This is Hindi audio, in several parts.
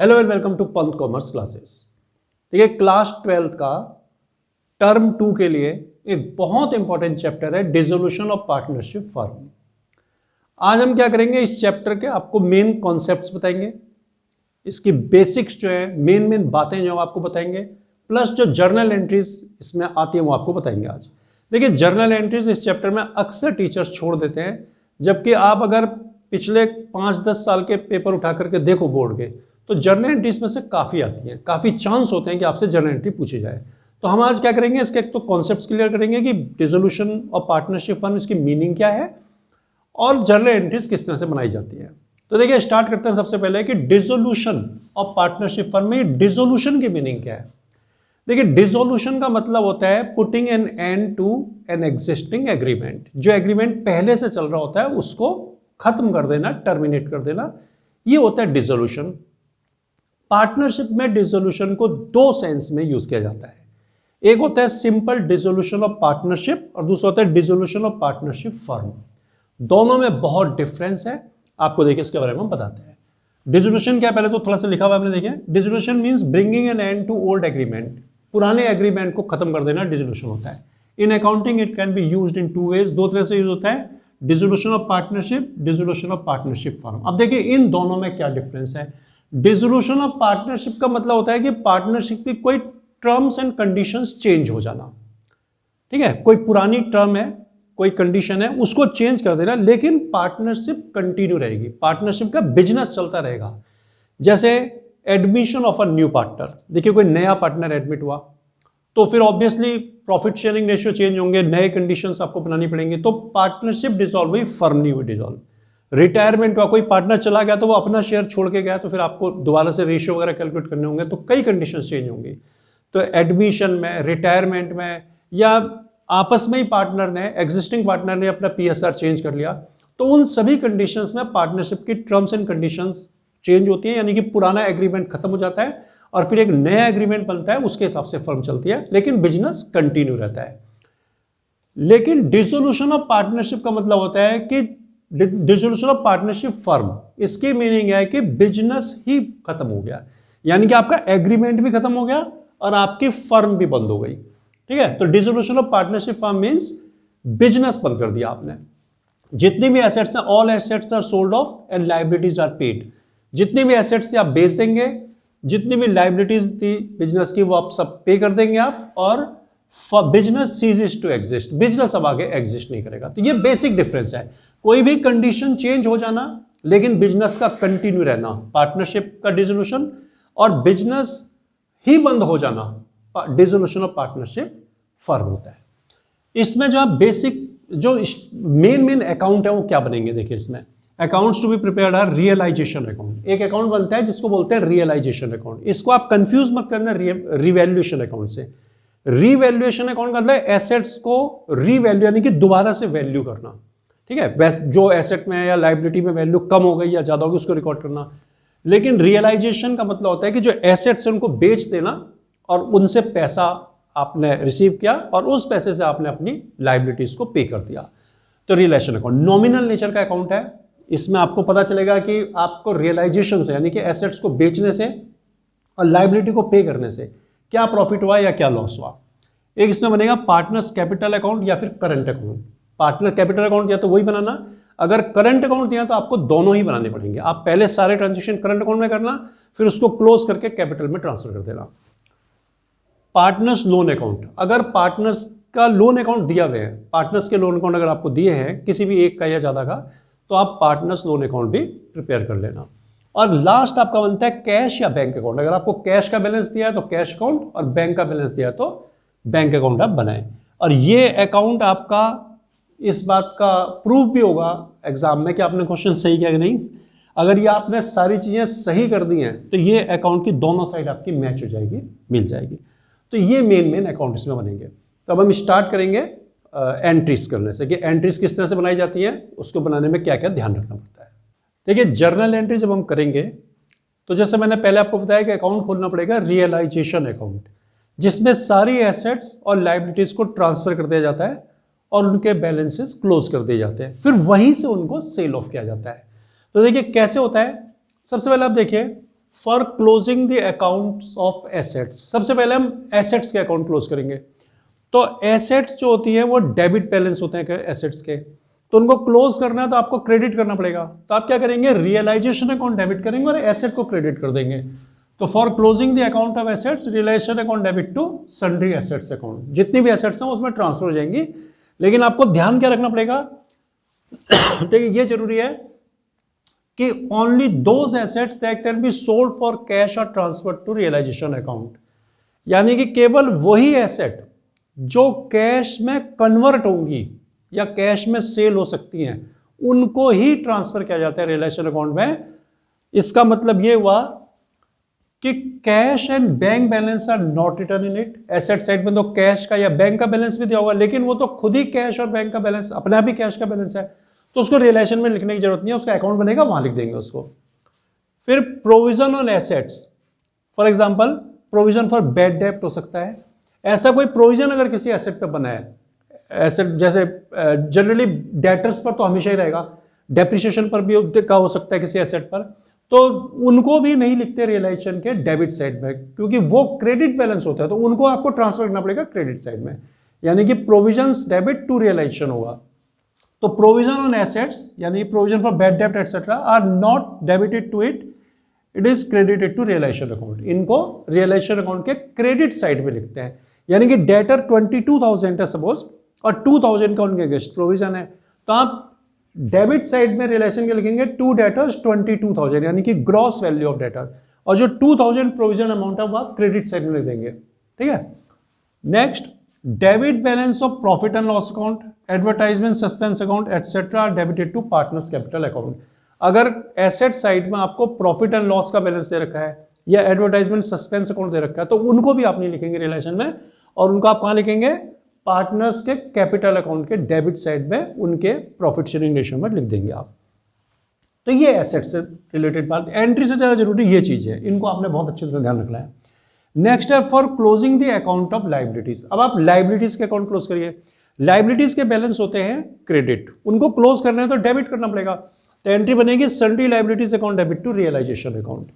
Hello and welcome to Pant Commerce Classes. देखिए क्लास 12th का टर्म 2 के लिए एक बहुत इंपॉर्टेंट चैप्टर है डिसोल्यूशन ऑफ पार्टनरशिप फर्म। आज हम क्या करेंगे, इस चैप्टर के आपको मेन कॉन्सेप्ट्स बताएंगे, इसकी बेसिक्स जो है मेन बातें जो आपको बताएंगे, प्लस जो जर्नल एंट्रीज इसमें आती है वो आपको बताएंगे। आज देखिए जर्नल एंट्रीज इस चैप्टर में अक्सर टीचर्स छोड़ देते हैं, जबकि आप अगर पिछले 5-10 साल के पेपर उठा करके देखो बोर्ड के, तो जर्नल एंट्रीज में से काफ़ी आती हैं, काफ़ी चांस होते हैं कि आपसे जर्नल एंट्री पूछी जाए। तो हम आज क्या करेंगे, इसके एक तो कॉन्सेप्ट्स क्लियर करेंगे कि डिसोल्यूशन ऑफ पार्टनरशिप फर्म इसकी मीनिंग क्या है और जर्नल एंट्रीज किस तरह से बनाई जाती है। तो देखिए स्टार्ट करते हैं सबसे पहले कि डिसोल्यूशन ऑफ पार्टनरशिप फर्म में डिसोल्यूशन की मीनिंग क्या है। देखिए डिसोल्यूशन का मतलब होता है putting an end to an existing agreement. जो एग्रीमेंट पहले से चल रहा होता है उसको खत्म कर देना, टर्मिनेट कर देना, ये होता है डिसोल्यूशन। पार्टनरशिप में डिसोल्यूशन को दो सेंस में यूज किया जाता है। एक होता है सिंपल डिसोल्यूशन ऑफ पार्टनरशिप और दूसरा होता है डिसोल्यूशन ऑफ पार्टनरशिप फर्म। दोनों में बहुत डिफरेंस है, आपको देखिए इसके बारे में हम बताते हैं। डिसोल्यूशन क्या, पहले तो थोड़ा सा लिखा हुआ आपने देखिए, dissolution means bringing an end to old agreement. पुराने एग्रीमेंट को खत्म कर देना डिसोल्यूशन होता है। In accounting it can be used in two ways, दो तरह से यूज होता है, dissolution of partnership, dissolution of partnership firm. अब देखिए इन दोनों में क्या डिफरेंस है। डिसोल्यूशन ऑफ पार्टनरशिप का मतलब होता है कि पार्टनरशिप की कोई टर्म्स एंड कंडीशंस चेंज हो जाना, ठीक है, कोई पुरानी टर्म है, कोई कंडीशन है, उसको चेंज कर देना, लेकिन पार्टनरशिप कंटिन्यू रहेगी, पार्टनरशिप का बिजनेस चलता रहेगा। जैसे admission of a new partner, देखिए कोई नया पार्टनर एडमिट हुआ तो फिर obviously profit sharing ratio change होंगे, नए कंडीशंस आपको बनानी पड़ेंगे, तो पार्टनरशिप डिसॉल्व हुई, फर्म नहीं हुई डिसॉल्व। रिटायरमेंट हुआ, कोई पार्टनर चला गया तो वो अपना शेयर छोड़ के गया, तो फिर आपको दोबारा से रेशियो वगैरह कैलकुलेट करने होंगे, तो कई कंडीशंस चेंज होंगी। तो एडमिशन में, रिटायरमेंट में, या आपस में ही पार्टनर ने, एग्जिस्टिंग पार्टनर ने अपना PSR चेंज कर लिया, तो उन सभी कंडीशंस में पार्टनरशिप की टर्म्स एंड कंडीशंस चेंज होती है, यानी कि पुराना एग्रीमेंट खत्म हो जाता है और फिर एक नया एग्रीमेंट बनता है, उसके हिसाब से फर्म चलती है, लेकिन बिजनेस कंटिन्यू रहता है। लेकिन डिसोल्यूशन ऑफ पार्टनरशिप का मतलब होता है कि डिसोल्यूशन ऑफ पार्टनरशिप फर्म, इसकी मीनिंग है कि बिजनेस ही खत्म हो गया, यानी कि आपका एग्रीमेंट भी खत्म हो गया और आपकी फर्म भी बंद हो गई, ठीक है। तो dissolution of partnership firm means business बंद कर दिया आपने। जितनी भी एसेट्स हैं, all assets are sold off and liabilities are paid. जितनी भी एसेट्स थी आप बेच देंगे, जितनी भी लायबिलिटीज थी बिजनेस की वो आप सब पे कर देंगे आप, और business ceases to exist, business अब आगे एग्जिस्ट नहीं करेगा। तो ये बेसिक डिफरेंस है, कोई भी कंडीशन चेंज हो जाना लेकिन बिजनेस का कंटिन्यू रहना, पार्टनरशिप का डिसोल्यूशन, और बिजनेस ही बंद हो जाना, डिसोल्यूशन ऑफ पार्टनरशिप फर्म होता है। इसमें जो आप बेसिक जो मेन अकाउंट है वो क्या बनेंगे, देखिए इसमें accounts to be prepared are realisation account. एक अकाउंट बनता है जिसको बोलते हैं रियलाइजेशन अकाउंट, इसको आप कंफ्यूज मत करना रिवैल्यूएशन अकाउंट से। रिवैल्यूएशन अकाउंट का मतलब है एसेट्स को रीवैल्यू, यानी कि दोबारा से वैल्यू करना, ठीक है, जो एसेट में या लायबिलिटी में वैल्यू कम हो गई या ज्यादा होगी उसको रिकॉर्ड करना। लेकिन रियलाइजेशन का मतलब होता है कि जो एसेट्स है उनको बेच देना और उनसे पैसा आपने रिसीव किया और उस पैसे से आपने अपनी लायबिलिटीज को पे कर दिया। तो रियलाइजेशन अकाउंट नॉमिनल नेचर का अकाउंट है, इसमें आपको पता चलेगा कि आपको रियलाइजेशन से, यानी कि एसेट्स को बेचने से और लायबिलिटी को पे करने से क्या प्रॉफिट हुआ या क्या लॉस हुआ। एक इसमें बनेगा पार्टनर्स कैपिटल अकाउंट या फिर current account. Partner capital account या तो वही बनाना, अगर करंट अकाउंट दिया तो आपको दोनों ही बनाने पड़ेंगे। आप पहले सारे ट्रांजेक्शन करंट अकाउंट में करना, फिर उसको क्लोज करके कैपिटल में ट्रांसफर कर देना। पार्टनर्स लोन अकाउंट, अगर पार्टनर्स का लोन अकाउंट दिया हुआ है, पार्टनर्स के लोन अकाउंट अगर आपको दिए हैं किसी भी एक का या ज्यादा का, तो आप पार्टनर्स लोन अकाउंट भी प्रिपेयर कर लेना। और लास्ट आपका बनता है कैश या बैंक अकाउंट। अगर आपको कैश का बैलेंस दिया है तो कैश अकाउंट, और बैंक का बैलेंस दिया है तो बैंक अकाउंट आप बनाएं। और ये अकाउंट आपका इस बात का प्रूफ भी होगा एग्जाम में कि आपने क्वेश्चन सही किया कि नहीं। अगर ये आपने सारी चीजें सही कर दी हैं तो ये अकाउंट की दोनों साइड आपकी मैच हो जाएगी, मिल जाएगी। तो ये मेन अकाउंट इसमें बनेंगे। तो अब हम स्टार्ट करेंगे एंट्रीज करने से, कि एंट्रीज किस तरह से बनाई जाती हैं, उसको बनाने में क्या क्या ध्यान रखना पड़ता है। देखिए जर्नल एंट्री जब हम करेंगे तो जैसे मैंने पहले आपको बताया कि अकाउंट खोलना पड़ेगा रियलाइजेशन अकाउंट, जिसमें सारी एसेट्स और लायबिलिटीज को ट्रांसफर कर दिया जाता है और उनके बैलेंसेस क्लोज कर दिए जाते हैं, फिर वहीं से उनको सेल ऑफ किया जाता है। तो देखिए कैसे होता है। सबसे पहले आप देखिए for closing the accounts of assets. सबसे पहले हम एसेट्स के अकाउंट क्लोज करेंगे। तो एसेट्स जो होती हैं वो डेबिट बैलेंस होते हैं एसेट्स के, तो उनको क्लोज करना है तो आपको क्रेडिट करना पड़ेगा। तो आप क्या करेंगे, रियलाइजेशन अकाउंट डेबिट करेंगे और एसेट को क्रेडिट कर देंगे। तो for closing the account of assets, realisation account debit to sundry assets account. जितनी भी एसेट्स हैं उसमें ट्रांसफर हो जाएंगी। लेकिन आपको ध्यान क्या रखना पड़ेगा, देखिए ये जरूरी है कि only those assets that can be sold for cash और ट्रांसफर टू रियलाइजेशन अकाउंट। यानी कि केवल वही एसेट जो कैश में कन्वर्ट होंगी या कैश में सेल हो सकती हैं, उनको ही ट्रांसफर किया जाता है रियलाइजेशन अकाउंट में। इसका मतलब ये हुआ कि cash and bank balance are not return in it. Asset side में तो कैश का या बैंक का बैलेंस भी दिया होगा, लेकिन वो तो खुद ही कैश और बैंक का बैलेंस अपने आप ही कैश का बैलेंस है, तो उसको रियलाइजेशन में लिखने की जरूरत नहीं है। उसका अकाउंट बनेगा, वहां लिख देंगे उसको। फिर provision on assets, for example provision for bad डेप्ट हो सकता है। ऐसा कोई प्रोविजन अगर किसी एसेट पे बना है, एसेट जैसे जनरली डेटर्स पर तो हमेशा ही रहेगा, डेप्रिसिएशन पर भी का हो सकता है किसी एसेट पर, तो उनको भी नहीं लिखते रियलाइजेशन के डेबिट साइड में, क्योंकि वो क्रेडिट बैलेंस होता है, तो उनको आपको ट्रांसफर करना पड़ेगा क्रेडिट साइड में। यानी कि प्रोविजंस डेबिट टू रियलाइजेशन होगा। तो प्रोविजन ऑन एसेट्स यानी प्रोविजन फॉर बैड डेप्ट etcetera are not debited to it, it is credited to realisation account. इनको रियलाइजेशन अकाउंट के क्रेडिट साइड में लिखते हैं। यानी कि डेटर 22,000 है सपोज, और 2,000 का उनके अगेंस्ट प्रोविजन है, तो आप डेबिट साइड में रिलेशन के लिखेंगे टू डेटर्स 22,000, यानी कि ग्रॉस वैल्यू ऑफ डेटर, और जो 2,000 प्रोविजन अमाउंट है वो आप क्रेडिट साइड में लिख देंगे। ठीक है। Next, debit balance of profit and loss account, advertisement suspense account etcetera are debited to partners capital account. अगर एसेट साइड में आपको प्रॉफिट एंड लॉस का बैलेंस दे रखा है या एडवर्टाइजमेंट सस्पेंस अकाउंट दे रखा है, तो उनको भी आप नहीं लिखेंगे रिलेशन में, और उनको आप कहां लिखेंगे, पार्टनर्स के कैपिटल अकाउंट के डेबिट साइड में उनके प्रॉफिट शेयरिंग रेशियो में लिख देंगे आप। तो ये एसेट से रिलेटेड बात, एंट्री से ज़्यादा जरूरी ये चीज़ है, इनको आपने बहुत अच्छे से ध्यान रखना है। नेक्स्ट है for closing the account of liabilities. अब आप लाइबिलिटीज के अकाउंट क्लोज करिए। लाइबिलिटीज के बैलेंस होते हैं क्रेडिट, उनको क्लोज करना है तो डेबिट करना पड़ेगा। तो एंट्री बनेगी sundry liabilities account debit to realisation account.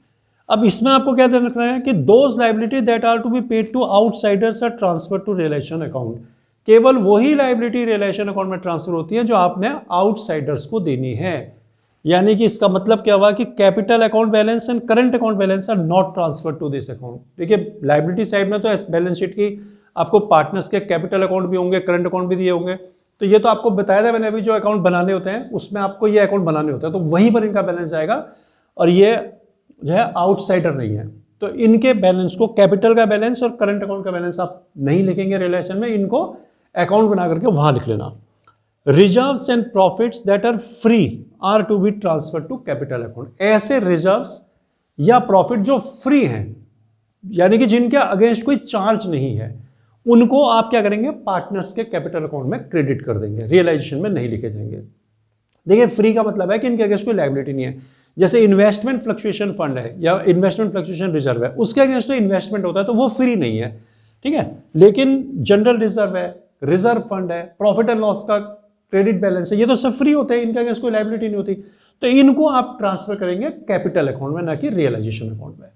अब इसमें आपको क्या ध्यान रखना है कि those liability that are to be paid to outsiders are transfer to realisation account. केवल वही लाइबिलिटी रियलाइजेशन अकाउंट में ट्रांसफर होती है जो आपने आउटसाइडर्स को देनी है। यानी कि इसका मतलब क्या हुआ कि capital account balance and current account balance are not transfer to this account. देखिए लाइबिलिटी साइड में तो बैलेंस शीट की आपको पार्टनर्स के कैपिटल अकाउंट भी होंगे, करंट अकाउंट भी दिए होंगे, तो ये तो आपको बताया था मैंने अभी, जो अकाउंट बनाने होते हैं उसमें आपको ये अकाउंट बनाने होता है, तो वहीं पर इनका बैलेंस आएगा, और ये जो है आउटसाइडर नहीं है। तो इनके बैलेंस को, कैपिटल का बैलेंस और करंट अकाउंट का बैलेंस आप नहीं लिखेंगे रिलेशन में, इनको अकाउंट बना करके वहां लिख लेना। Reserves and profits that are free are to be transfer to capital account. ऐसे रिजर्व्स या प्रॉफिट जो फ्री हैं, यानी कि जिनके अगेंस्ट कोई चार्ज नहीं है, उनको आप क्या करेंगे, पार्टनर्स के कैपिटल अकाउंट में क्रेडिट कर देंगे, रियलाइजेशन में नहीं लिखे जाएंगे। देखिए फ्री का मतलब है कि इनके अगेंस्ट कोई लायबिलिटी नहीं है। जैसे इन्वेस्टमेंट फ्लक्चुएशन फंड है या इन्वेस्टमेंट फ्लक्चुएशन रिजर्व है, उसके अगेंस्ट तो इन्वेस्टमेंट होता है, तो वो फ्री नहीं है, ठीक है। लेकिन जनरल रिजर्व है, रिजर्व फंड है, प्रॉफिट एंड लॉस का क्रेडिट बैलेंस है, ये तो सब फ्री होते हैं, इनके अगेंस्ट कोई लायबिलिटी नहीं होती, तो इनको आप ट्रांसफर करेंगे कैपिटल अकाउंट में, ना कि रियलाइजेशन अकाउंट में।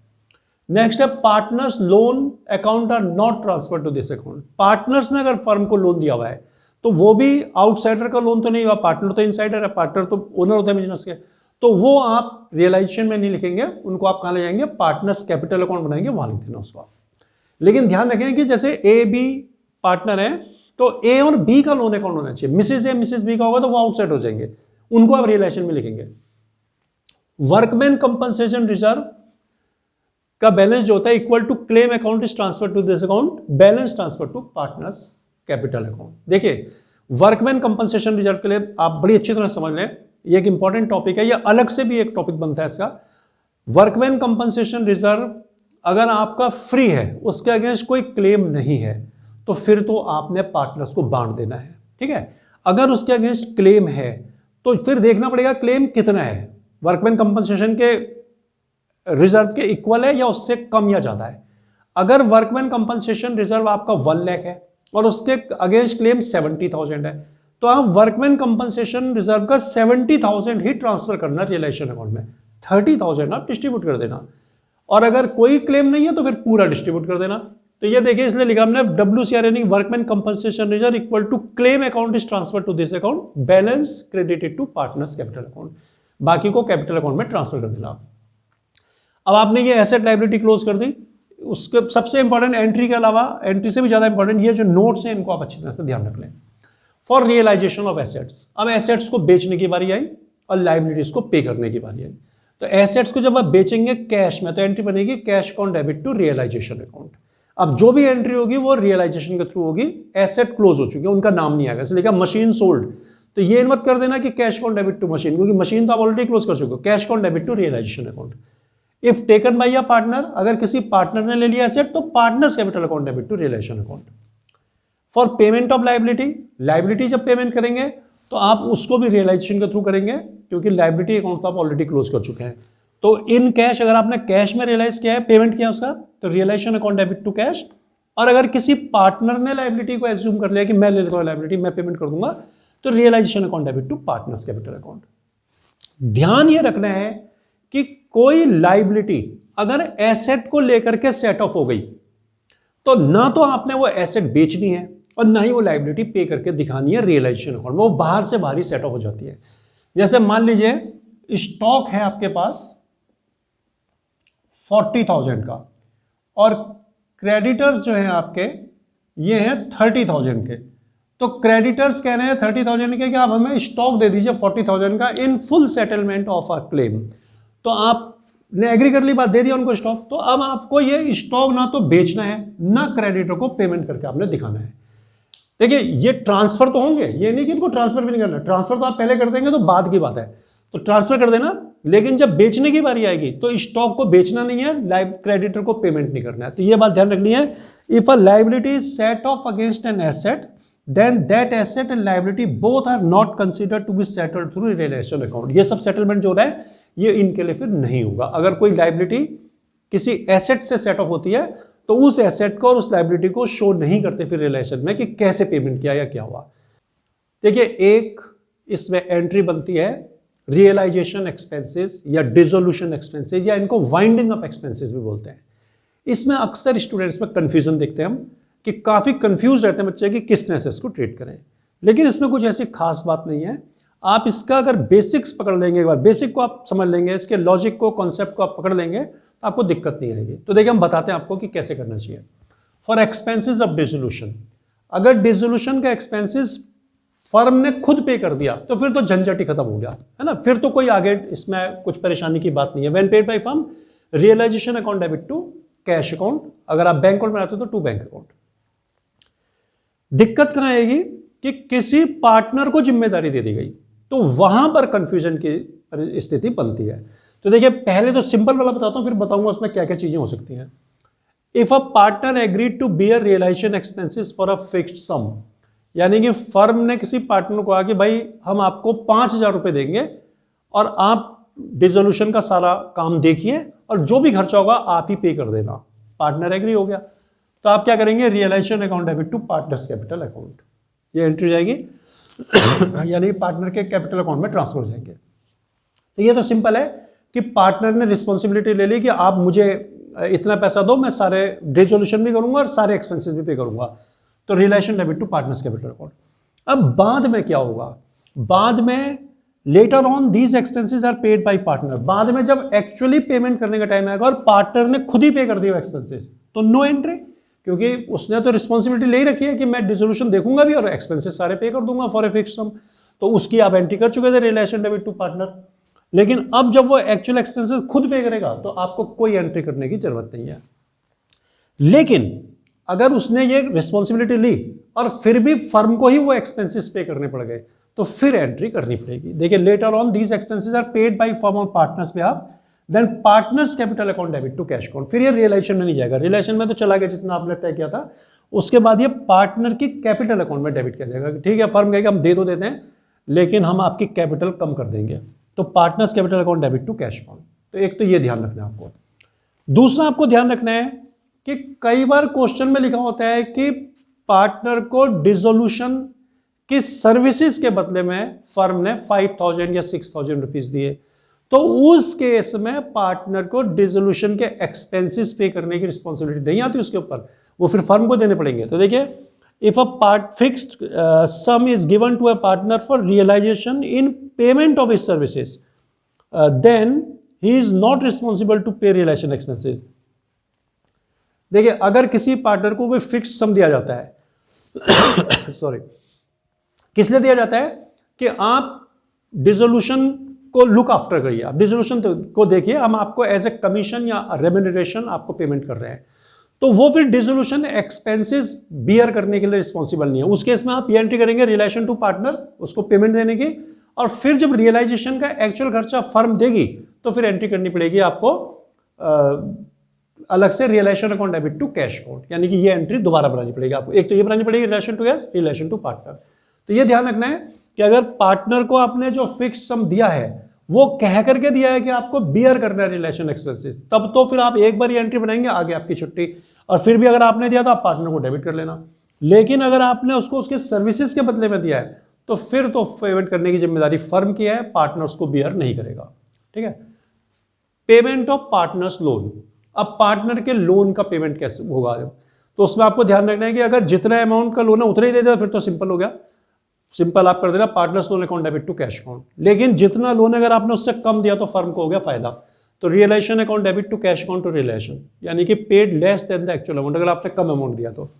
नेक्स्ट है partners loan account are not transfer to this account. Partners ने अगर फर्म को लोन दिया हुआ है तो वो भी आउटसाइडर का लोन तो नहीं हुआ, पार्टनर तो इनसाइडर है, पार्टनर तो ओनर होता है बिजनेस के, तो वो आप रियलाइजेशन में नहीं लिखेंगे, उनको आप कहां ले जाएंगे, पार्टनर्स कैपिटल अकाउंट बनाएंगे, वहां लिख देना उसको आप। लेकिन ध्यान रखें कि जैसे ए बी पार्टनर है तो ए और बी का लोन अकाउंट होना चाहिए, मिसेज ए मिसेज बी का होगा तो वो आउटसाइड हो जाएंगे, उनको आप रियलाइजेशन में लिखेंगे। वर्कमैन कंपनसेशन रिजर्व का बैलेंस जो होता है equal to claim account is transfer to this account, balance transfer to partners capital account. देखिए वर्कमैन कंपनसेशन रिजर्व के लिए आप बड़ी अच्छी तरह समझ लें, ये एक इंपॉर्टेंट टॉपिक है, ये अलग से भी एक टॉपिक बनता है इसका। वर्कमैन कंपनसेशन रिजर्व अगर आपका फ्री है, उसके अगेंस्ट कोई क्लेम नहीं है, तो फिर तो आपने पार्टनर्स को बांट देना है, ठीक है। अगर उसके अगेंस्ट क्लेम है तो फिर देखना पड़ेगा क्लेम कितना है, वर्कमैन कंपनसेशन के रिजर्व के इक्वल है या उससे कम या ज्यादा है। अगर वर्कमैन कंपनसेशन रिजर्व आपका 1 लाख है और उसके अगेंस्ट क्लेम 70,000 है, तो आप वर्कमैन कंपनसेशन रिजर्व का 70,000 ही ट्रांसफर करना रियलाइजेशन अकाउंट में, 30,000 आप डिस्ट्रीब्यूट कर देना। और अगर कोई क्लेम नहीं है तो फिर पूरा डिस्ट्रीब्यूट कर देना। तो ये देखिए इसलिए लिखा हमने WCR यानी workman compensation reserve equal to claim account is transfer to this account, balance credited to partners capital account, बाकी को कैपिटल अकाउंट में ट्रांसफर कर देना। अब आपने ये एसेट लायबिलिटी क्लोज कर दी, उसके सबसे इंपॉर्टेंट एंट्री के अलावा, एंट्री से भी ज्यादा इंपॉर्टेंट ये जो नोट्स हैं इनको आप अच्छी तरह से ध्यान रख लें। फॉर रियलाइजेशन ऑफ एसेट्स, अब एसेट्स को बेचने की बारी आई और लायबिलिटीज को पे करने की बारी आई। तो एसेट्स को जब आप बेचेंगे कैश में तो एंट्री बनेगी cash account debit to realisation account. अब जो भी एंट्री होगी वो रियलाइजेशन के थ्रू होगी, एसेट क्लोज हो चुकी है, उनका नाम नहीं आएगा, इसलिए लिखा मशीन सोल्ड। तो ये मत कर देना कि cash account debit to machine, क्योंकि मशीन तो आप ऑलरेडी क्लोज कर चुके हो। Cash account debit to realisation account. If taken by a partner, अगर किसी पार्टनर ने ले लिया एसेट तो partners capital account debit to realisation account. For payment of liability, liability जब पेमेंट करेंगे तो आप उसको भी रियलाइजेशन के थ्रू करेंगे, क्योंकि लायबिलिटी अकाउंट तो आप ऑलरेडी क्लोज कर चुके हैं। तो इन कैश, अगर आपने कैश में रियलाइज किया है, पेमेंट किया उसका, तो realisation account debit to cash. और अगर किसी पार्टनर ने लायबिलिटी को एज्यूम कर लिया कि मैं ले लेता हूं लायबिलिटी, मैं पेमेंट कर दूंगा, तो realisation account debit to partners capital account. ध्यान ये रखना है कि कोई लायबिलिटी अगर एसेट को लेकर के सेट ऑफ हो गई तो ना तो आपने वो एसेट बेचनी है और ना ही वो लायबिलिटी पे करके दिखानी है रियलाइजेशन अकाउंट में, वो बाहर से बाहर ही सेट ऑफ हो जाती है। जैसे मान लीजिए स्टॉक है आपके पास 40,000 का और क्रेडिटर्स जो है आपके ये हैं 30,000 के। तो क्रेडिटर्स कह रहे हैं 30,000 के कि आप हमें स्टॉक दे दीजिए 40,000 का in full settlement of our claim. तो आपने एग्री कर ली, बात दे दिया उनको स्टॉक। तो अब आपको ये स्टॉक ना तो बेचना है ना क्रेडिटर को पेमेंट करके आपने दिखाना है। देखिए ये ट्रांसफर तो होंगे, ये नहीं कि इनको ट्रांसफर भी नहीं करना, ट्रांसफर तो आप पहले कर देंगे तो बाद की बात है, तो ट्रांसफर कर देना। लेकिन जब बेचने की बारी आएगी तो स्टॉक को बेचना नहीं है, क्रेडिटर को पेमेंट नहीं करना है। तो ये बात ध्यान रखनी है। If a liability is set off against an asset then that asset and liability both are not considered to be settled through realisation account. ये सब सेटलमेंट जो हो रहा है ये इनके लिए फिर नहीं होगा। अगर कोई लायबिलिटी किसी एसेट से सेट ऑफ होती है तो उस एसेट को और उस लायबिलिटी को शो नहीं करते फिर रियलाइजेशन में कि कैसे पेमेंट किया या क्या हुआ। देखिए एक इसमें एंट्री बनती है रियलाइजेशन एक्सपेंसेस या डिसोल्यूशन एक्सपेंसेस, या इनको वाइंडिंग अप एक्सपेंसेस भी बोलते हैं। इसमें अक्सर स्टूडेंट्स में कंफ्यूजन देखते हैं हम कि काफ़ी कंफ्यूज रहते हैं बच्चे कि किस तरह से इसको ट्रीट करें, लेकिन इसमें कुछ ऐसी खास बात नहीं है। आप इसका अगर बेसिक्स पकड़ लेंगे, एक बार बेसिक को आप समझ लेंगे, इसके लॉजिक को, कॉन्सेप्ट को आप पकड़ लेंगे तो आपको दिक्कत नहीं आएगी। तो देखिए हम बताते हैं आपको कि कैसे करना चाहिए। फॉर एक्सपेंसेस ऑफ डिसोल्यूशन, अगर डिसोल्यूशन का एक्सपेंसेस फर्म ने खुद पे कर दिया तो फिर तो झंझट ही खत्म हो गया, है ना, फिर तो कोई आगे इसमें कुछ परेशानी की बात नहीं है। When paid by firm, realisation account debit to cash account, अगर आप बैंक अकाउंट में आते हो तो टू बैंक अकाउंट। दिक्कत कहां आएगी कि किसी पार्टनर को जिम्मेदारी दे दी गई, तो वहां पर कंफ्यूजन की स्थिति बनती है। तो देखिए पहले तो सिंपल वाला बताता हूं, फिर बताऊंगा उसमें क्या क्या चीजें हो सकती हैं। If a partner agreed to bear realisation expenses for a fixed sum, यानी कि फर्म ने किसी पार्टनर को कहा कि भाई हम आपको 5,000 रुपए देंगे और आप डिसोल्यूशन का सारा काम देखिए और जो भी खर्चा होगा आप ही पे कर देना। पार्टनर एग्री हो गया तो आप क्या करेंगे, realisation account debit to partners capital account, ये एंट्री जाएगी यानी पार्टनर के कैपिटल अकाउंट में ट्रांसफर हो जाएंगे। तो ये तो सिंपल है कि पार्टनर ने रिस्पॉन्सिबिलिटी ले ली कि आप मुझे इतना पैसा दो, मैं सारे डिसोल्यूशन भी करूंगा और सारे एक्सपेंसेस भी पे करूंगा। तो realisation debit to partners capital account. अब बाद में क्या होगा, बाद में later on these expenses are paid by partner, बाद में जब एक्चुअली पेमेंट करने का टाइम आएगा और पार्टनर ने खुद ही पे कर दिया एक्सपेंसेस तो नो एंट्री, क्योंकि उसने तो रिस्पॉन्सिबिलिटी ले ही रखी है कि मैं डिसोल्यूशन देखूंगा भी और एक्सपेंसेस सारे पे कर दूंगा फॉर ए फिक्स्ड सम, तो उसकी आप एंट्री कर चुके थे रियलाइजेशन डेबिट टू पार्टनर। लेकिन अब जब वो एक्चुअल एक्सपेंसेस खुद पे करेगा तो आपको कोई एंट्री करने की जरूरत नहीं है। लेकिन अगर उसने ये रिस्पॉन्सिबिलिटी ली और फिर भी फर्म को ही वो एक्सपेंसेस पे करने पड़ गए तो फिर एंट्री करनी पड़ेगी। देखिए later on these expenses are paid by firm on partners pay आप then partners capital account debit to cash account, फिर ये रियलाइजेशन में नहीं जाएगा, रियलाइजेशन में तो चला गया जितना आपने तय किया था, उसके बाद ये पार्टनर की कैपिटल अकाउंट में डेबिट किया जाएगा। ठीक है, फर्म कहेगा हम दे तो देते हैं लेकिन हम आपकी कैपिटल कम कर देंगे, तो partners capital account debit to cash account. तो एक तो ये ध्यान रखना है आपको। दूसरा आपको ध्यान रखना है कि कई बार क्वेश्चन में लिखा होता है कि पार्टनर को डिसोल्यूशन की सर्विसेज के बदले में फर्म ने 5,000 या 6,000 रुपीज दिए, तो उस केस में पार्टनर को डिसोल्यूशन के एक्सपेंसेस पे करने की रिस्पॉन्सिबिलिटी नहीं आती उसके ऊपर, वो फिर फर्म को देने पड़ेंगे। तो देखिए, if a part fixed sum is given to a partner for realisation in payment of his services, then he is not responsible to pay realisation expenses. देखिए, अगर किसी पार्टनर को कोई फिक्स्ड सम दिया जाता है सॉरी, किस लिए दिया जाता है कि आप डिसोल्यूशन को लुक आफ्टर करिए, आप डिसोल्यूशन को देखिए, हम आपको एज ए कमीशन या रेम्यूनरेशन आपको पेमेंट कर रहे हैं, तो वो फिर डिसोल्यूशन एक्सपेंसेस बियर करने के लिए रिस्पॉन्सिबल नहीं है। उस केस में आप ये एंट्री करेंगे रिलेशन टू पार्टनर, उसको पेमेंट देने की, और फिर जब रियलाइजेशन का एक्चुअल खर्चा फर्म देगी तो फिर एंट्री करनी पड़ेगी आपको अलग से relation account debit to cash account, यानी कि ये एंट्री दोबारा बनानी पड़ेगी आपको। एक तो ये बनानी पड़ेगी relation to cash, relation to partner. तो ये ध्यान रखना है कि अगर पार्टनर को आपने जो फिक्स सम दिया है वो कह करके दिया है कि आपको बियर करना है रिलेशन एक्सपेंसेस, तब तो फिर आप एक बार ये एंट्री बनाएंगे, आगे आपकी छुट्टी। और फिर भी अगर आपने दिया तो आप पार्टनर को डेबिट कर लेना। लेकिन अगर आपने उसको उसके सर्विसेज के बदले में दिया है तो फिर तो पेमेंट करने की जिम्मेदारी फर्म की है, पार्टनर उसको बियर नहीं करेगा। ठीक है। पेमेंट ऑफ पार्टनर्स लोन, अब पार्टनर के लोन का पेमेंट कैसे होगा, तो उसमें आपको ध्यान रखना है कि अगर जितना अमाउंट का लोन है उतना ही दे देगा फिर तो सिंपल हो गया, सिंपल आप कर देना partners loan account debit to cash account. लेकिन जितना लोन अगर आपने उससे कम दिया तो फर्म को हो गया फायदा, तो realisation account debit to cash account to realisation, यानी कि paid less than the actual amount, अगर आपने कम अमाउंट दिया तो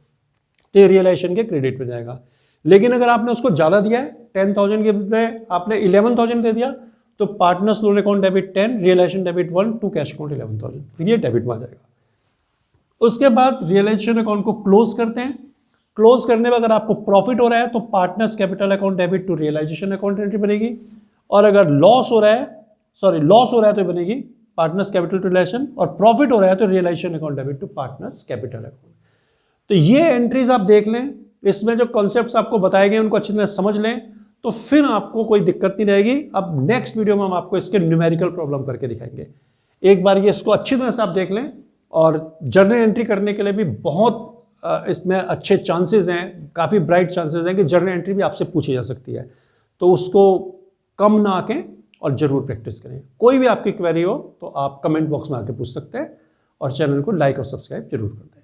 ये रियलाइजेशन के क्रेडिट में जाएगा। लेकिन अगर आपने उसको ज्यादा दिया है 10,000 के बदले आपने 11,000 दे दिया तो partners loan account debit 10, realisation debit 1 to cash account 11,000, फिर ये डेबिट में आ जाएगा। उसके बाद रियलाइजेशन अकाउंट को क्लोज करते हैं। क्लोज करने में अगर आपको प्रॉफिट हो रहा है तो partners capital account debit to realisation account entry बनेगी, और अगर लॉस हो रहा है तो बनेगी पार्टनर्स कैपिटल टू रियलाइजेशन, और प्रॉफिट हो रहा है तो realisation account debit to partners capital account. तो ये एंट्रीज आप देख लें, इसमें जो कॉन्सेप्ट्स आपको बताए गए उनको अच्छी तरह समझ लें, तो फिर आपको कोई दिक्कत नहीं रहेगी। अब नेक्स्ट वीडियो में हम आपको इसके न्यूमेरिकल प्रॉब्लम करके दिखाएंगे। एक बार ये इसको अच्छी तरह से आप देख लें, और जर्नल एंट्री करने के लिए भी बहुत इसमें अच्छे चांसेस हैं, काफ़ी ब्राइट चांसेस हैं कि जर्नल एंट्री भी आपसे पूछी जा सकती है, तो उसको कम ना आके और ज़रूर प्रैक्टिस करें। कोई भी आपकी क्वेरी हो तो आप कमेंट बॉक्स में आके पूछ सकते हैं, और चैनल को लाइक और सब्सक्राइब जरूर कर दें।